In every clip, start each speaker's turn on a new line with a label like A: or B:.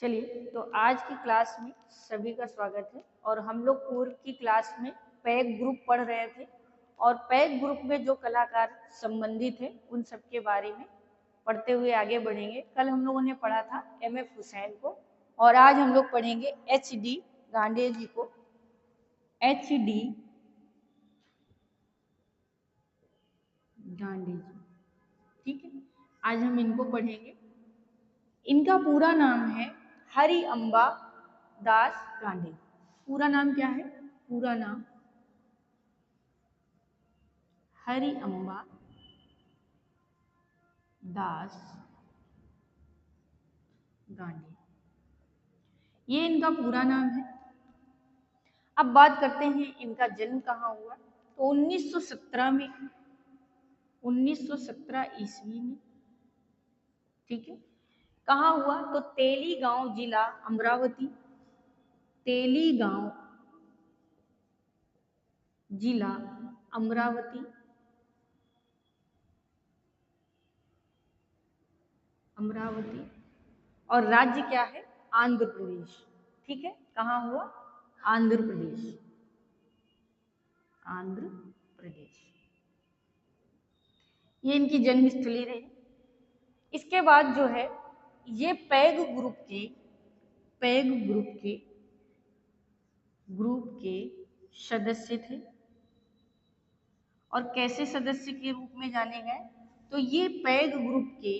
A: चलिए, तो आज की क्लास में सभी का स्वागत है। और हम लोग पूर्व की क्लास में पैक ग्रुप पढ़ रहे थे और पैक ग्रुप में जो कलाकार संबंधित है उन सब के बारे में पढ़ते हुए आगे बढ़ेंगे। कल हम लोगों ने पढ़ा था एम.एफ. हुसैन को और आज हम लोग पढ़ेंगे H.D. गांडे जी को। H.D. गांडे जी, ठीक है। आज हम इनको पढ़ेंगे। इनका पूरा नाम है हरि अम्बा दास गांडे। पूरा नाम क्या है? पूरा नाम हरि अम्बा दास गांडे, ये इनका पूरा नाम है। अब बात करते हैं इनका जन्म कहाँ हुआ। तो 1917 में, 1917 ईस्वी में, ठीक है। कहाँ हुआ? तो तेली गांव, जिला अमरावती। तेली गांव, जिला अमरावती, अमरावती। और राज्य क्या है? आंध्र प्रदेश, ठीक है। कहाँ हुआ? आंध्र प्रदेश, आंध्र प्रदेश, ये इनकी जन्मस्थली रही। इसके बाद जो है ये पैग ग्रुप के सदस्य थे। और कैसे सदस्य के रूप में जाने गए? तो ये पैग ग्रुप के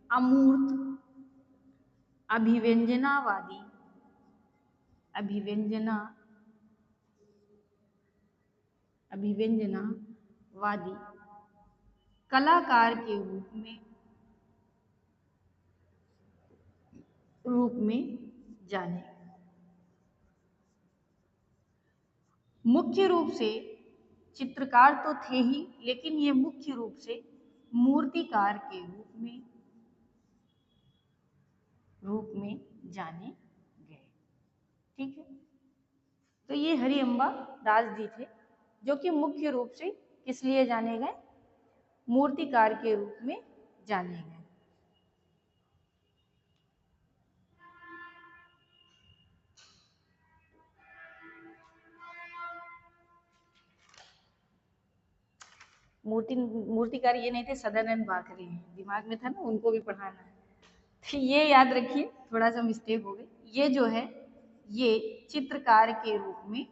A: अमूर्त अभिव्यंजनावादी अभिव्यंजनावादी कलाकार के रूप में जाने। मुख्य रूप से चित्रकार तो थे ही, लेकिन ये मुख्य रूप से मूर्तिकार के रूप में जाने गए, ठीक है। तो ये हरि अम्बा दास जी थे जो कि मुख्य रूप से किस लिए जाने गए? मूर्तिकार के रूप में जाने गए। मूर्तिकार ये नहीं थे, सदानंद बाखरे हैं, दिमाग में था ना, उनको भी पढ़ाना है। तो ये याद रखिए, थोड़ा सा मिस्टेक हो गई। ये जो है ये चित्रकार के रूप में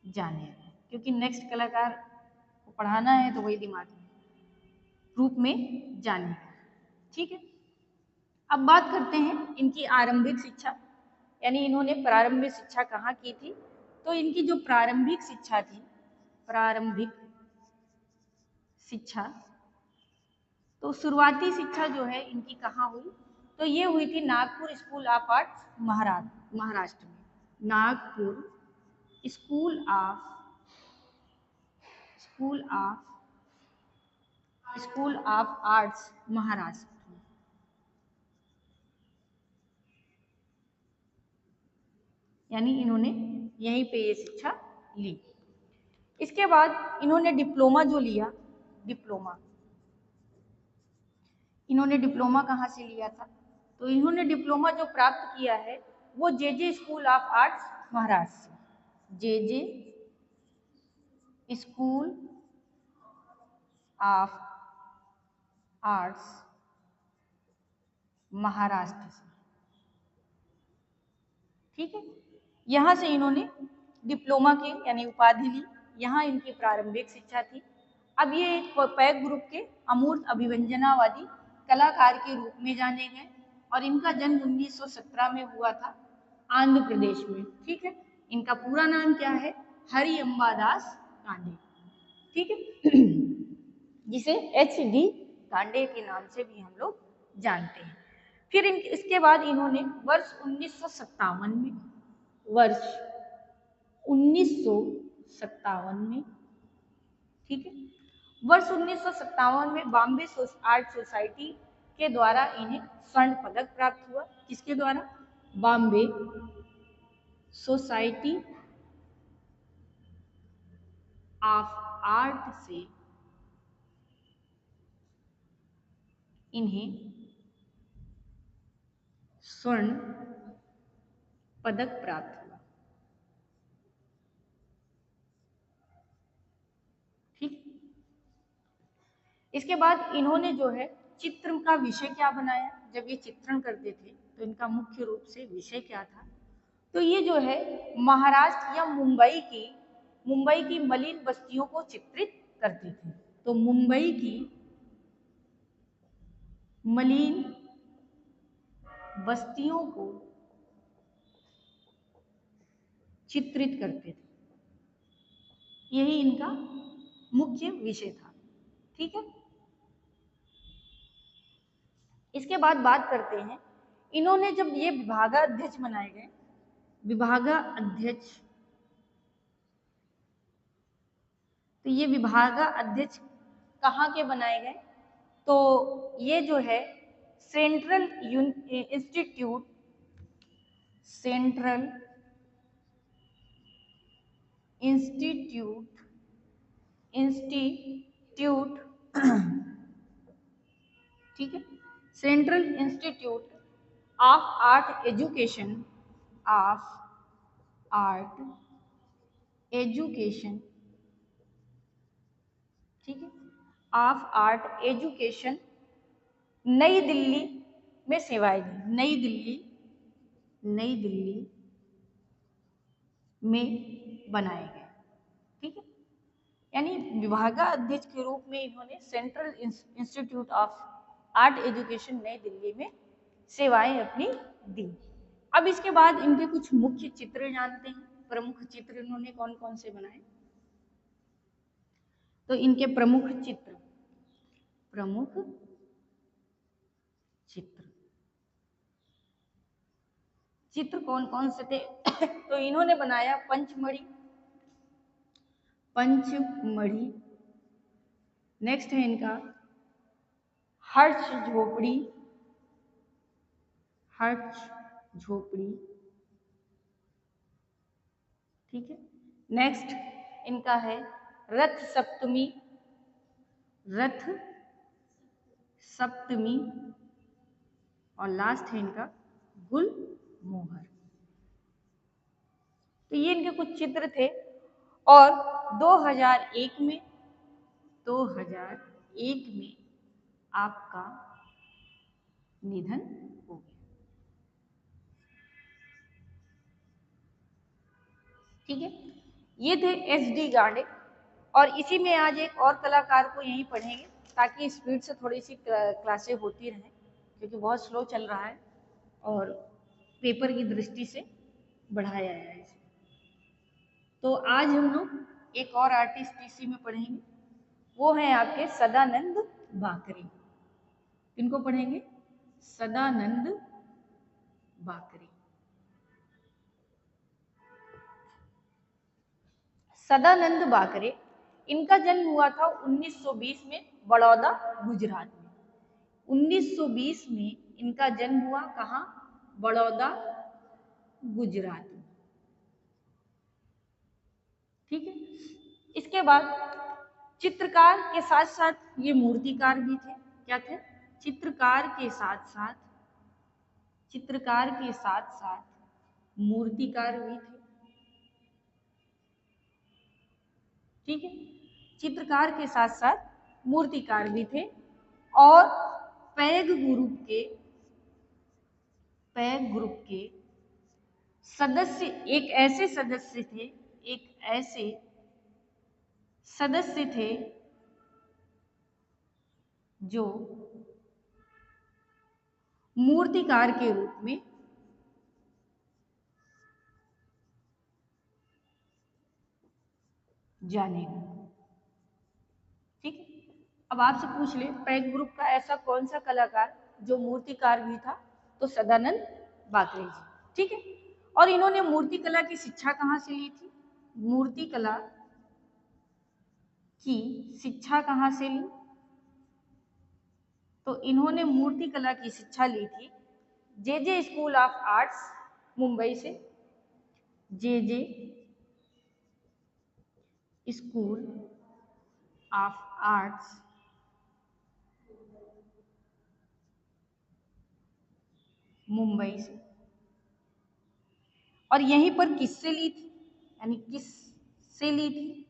A: जाने गए, क्योंकि नेक्स्ट कलाकार को पढ़ाना है तो वही दिमाग में रूप में जाने गए, ठीक है। अब बात करते हैं इनकी आरंभिक शिक्षा, यानी इन्होंने प्रारंभिक शिक्षा कहाँ की थी। तो इनकी जो प्रारंभिक शिक्षा थी, प्रारंभिक शिक्षा, तो शुरुआती शिक्षा जो है इनकी कहाँ हुई? तो ये हुई थी Nagpur school of arts, Maharashtra में। Nagpur school of arts, Maharashtra में। यानी इन्होंने यहीं पे ये शिक्षा ली। इसके बाद इन्होंने डिप्लोमा जो लिया, इन्होंने डिप्लोमा कहाँ से लिया था? तो इन्होंने डिप्लोमा जो प्राप्त किया है वो जे स्कूल ऑफ आर्ट्स, महाराष्ट्र से। जे स्कूल ऑफ आर्ट्स, महाराष्ट्र से, ठीक है। यहाँ से इन्होंने डिप्लोमा की यानी उपाधि ली। यहाँ इनकी प्रारंभिक शिक्षा थी। अब ये एक पैक ग्रुप के अमूर्त अभिव्यंजनावादी कलाकार के रूप में जाने गए और इनका जन्म 1917 में हुआ था, आंध्र प्रदेश में, ठीक है। इनका पूरा नाम क्या है? हरि अम्बा दास गांडे, ठीक है, जिसे H.D. गांडे के नाम से भी हम लोग जानते हैं। फिर इसके बाद इन्होंने वर्ष 1957 में, वर्ष 1957 में, ठीक है, वर्ष 1957 में बॉम्बे आर्ट सोसाइटी के द्वारा इन्हें स्वर्ण पदक प्राप्त हुआ। किसके द्वारा? बॉम्बे सोसाइटी ऑफ आर्ट से इन्हें स्वर्ण पदक प्राप्त हुआ। ठीक। इसके बाद इन्होंने जो है चित्र का विषय क्या बनाया, जब ये चित्रण करते थे तो इनका मुख्य रूप से विषय क्या था, तो ये जो है महाराष्ट्र या मुंबई की मलिन बस्तियों को चित्रित करते थे। तो मुंबई की मलिन बस्तियों को चित्रित करते थे, यही इनका मुख्य विषय था। ठीक है। इसके बाद बात करते हैं, इन्होंने जब ये विभागाध्यक्ष बनाए गए, विभागाध्यक्ष, तो ये विभागाध्यक्ष कहाँ के बनाए गए, तो ये जो है सेंट्रल इंस्टीट्यूट इंस्टीट्यूट ठीक है, central institute of art education ठीक है, ऑफ आर्ट एजुकेशन नई दिल्ली में सेवाएं दी। नई दिल्ली में बनाए गए। ठीक है, यानी विभागाध्यक्ष के रूप में इन्होंने central institute of art education नई दिल्ली में सेवाएं अपनी दी। अब इसके बाद इनके कुछ मुख्य चित्र जानते हैं, प्रमुख चित्र इन्होंने कौन कौन से बनाए। तो इनके प्रमुख चित्र कौन कौन से थे तो इन्होंने बनाया पंचमढ़ी, नेक्स्ट है इनका हर्ष झोपड़ी, ठीक है। नेक्स्ट इनका है रथ सप्तमी, और लास्ट है इनका गुलमोहर। तो ये इनके कुछ चित्र थे, और 2001 में आपका निधन हो गया। ठीक है, ये थे SD गार्डे, और इसी में आज एक और कलाकार को यहीं पढ़ेंगे ताकि स्पीड से थोड़ी सी क्लासें होती रहें, क्योंकि बहुत स्लो चल रहा है और पेपर की दृष्टि से बढ़ाया है इसे। तो आज हम लोग एक और आर्टिस्ट इसी में पढ़ेंगे, वो है आपके सदानंद बाकरे। किनको पढ़ेंगे? सदानंद बाकरे। सदानंद बाकरे, इनका जन्म हुआ था 1920 में बड़ौदा, गुजरात में। 1920 में इनका जन्म हुआ, कहाँ? बड़ौदा, गुजरात में। ठीक है। इसके बाद चित्रकार के साथ साथ ये मूर्तिकार भी थे। क्या थे? चित्रकार के साथ साथ मूर्तिकार भी थे। ठीक है, चित्रकार के साथ साथ मूर्तिकार भी थे, और पैग ग्रुप के सदस्य एक ऐसे सदस्य थे जो मूर्तिकार के रूप में जाने गए। ठीक है, अब आपसे पूछ ले पैग ग्रुप का ऐसा कौन सा कलाकार जो मूर्तिकार भी था, तो सदानंद बाकरे जी। ठीक है, और इन्होंने मूर्तिकला की शिक्षा कहाँ से ली थी? मूर्तिकला की शिक्षा कहाँ से ली? तो इन्होंने मूर्तिकला की शिक्षा ली थी JJ school of arts, Mumbai से। JJ school of arts, Mumbai से। और यहीं पर किससे ली थी, यानी किससे ली थी,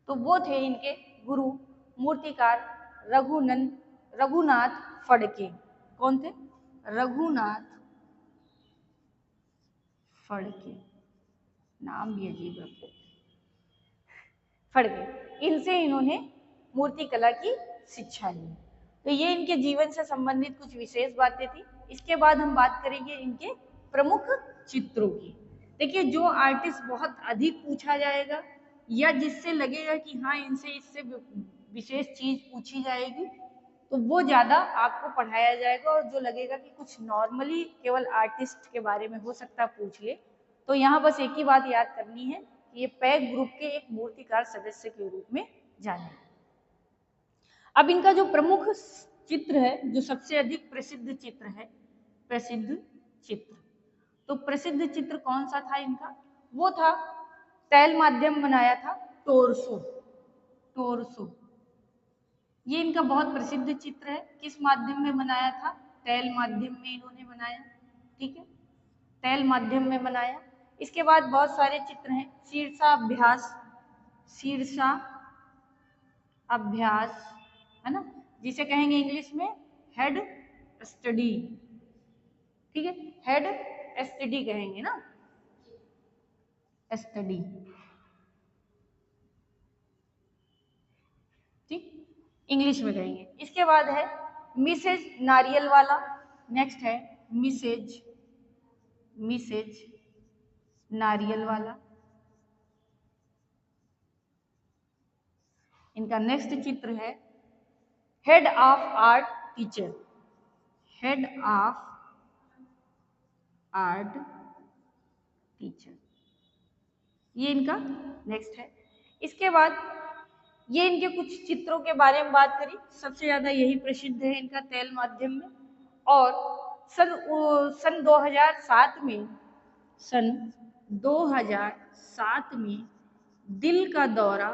A: तो वो थे इनके गुरु मूर्तिकार रघुनाथ फड़के। कौन थे? रघुनाथ फड़के, नाम भी अजीब रखते, फड़के। इनसे इन्होंने मूर्ति कला की शिक्षा ली। तो ये इनके जीवन से संबंधित कुछ विशेष बातें थी। इसके बाद हम बात करेंगे इनके प्रमुख चित्रों की। देखिए, जो आर्टिस्ट बहुत अधिक पूछा जाएगा या जिससे लगेगा कि हाँ इनसे इससे विशेष चीज पूछी जाएगी, तो वो ज्यादा आपको पढ़ाया जाएगा। और जो लगेगा कि कुछ नॉर्मली केवल आर्टिस्ट के बारे में हो सकता पूछ ले, तो यहाँ बस एक ही बात याद करनी है कि ये पैक ग्रुप के एक मूर्तिकार सदस्य के रूप में जाने। अब इनका जो प्रमुख चित्र है, जो सबसे अधिक प्रसिद्ध चित्र है, प्रसिद्ध चित्र, तो प्रसिद्ध चित्र कौन सा था इनका? वो था तैल माध्यम बनाया था टोरसो। टोरसो ये इनका बहुत प्रसिद्ध चित्र है। किस माध्यम में बनाया था? तैल माध्यम में इन्होंने बनाया। ठीक है, तैल माध्यम में बनाया। इसके बाद बहुत सारे चित्र हैं। शीर्षाभ्यास, शीर्षा अभ्यास है ना, जिसे कहेंगे इंग्लिश में हेड स्टडी। ठीक है, हेड स्टडी कहेंगे ना, स्टडी। ठीक, इंग्लिश में कहेंगे। इसके बाद है मिसेज नारियल वाला। नेक्स्ट है मिसेज नारियल वाला। इनका नेक्स्ट चित्र है head of art teacher. Head of art teacher, ये इनका नेक्स्ट है। इसके बाद ये इनके कुछ चित्रों के बारे में बात करी। सबसे ज्यादा यही प्रसिद्ध है इनका तैल माध्यम में। और सन 2007 में, सन 2007 में दिल का दौरा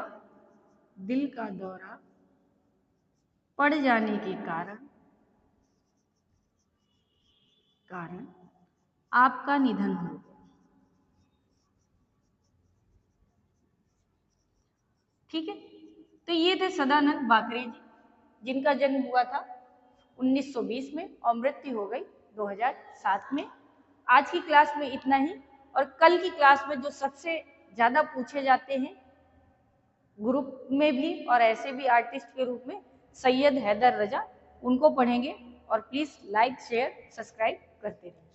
A: पड़ जाने के कारण आपका निधन हो गया। ठीक है, तो ये थे सदानंद बाकरे जी, जिनका जन्म हुआ था 1920 में और मृत्यु हो गई 2007 में। आज की क्लास में इतना ही। और कल की क्लास में जो सबसे ज्यादा पूछे जाते हैं ग्रुप में भी और ऐसे भी आर्टिस्ट के रूप में, सैयद हैदर रजा, उनको पढ़ेंगे। और प्लीज लाइक शेयर सब्सक्राइब करते रहें।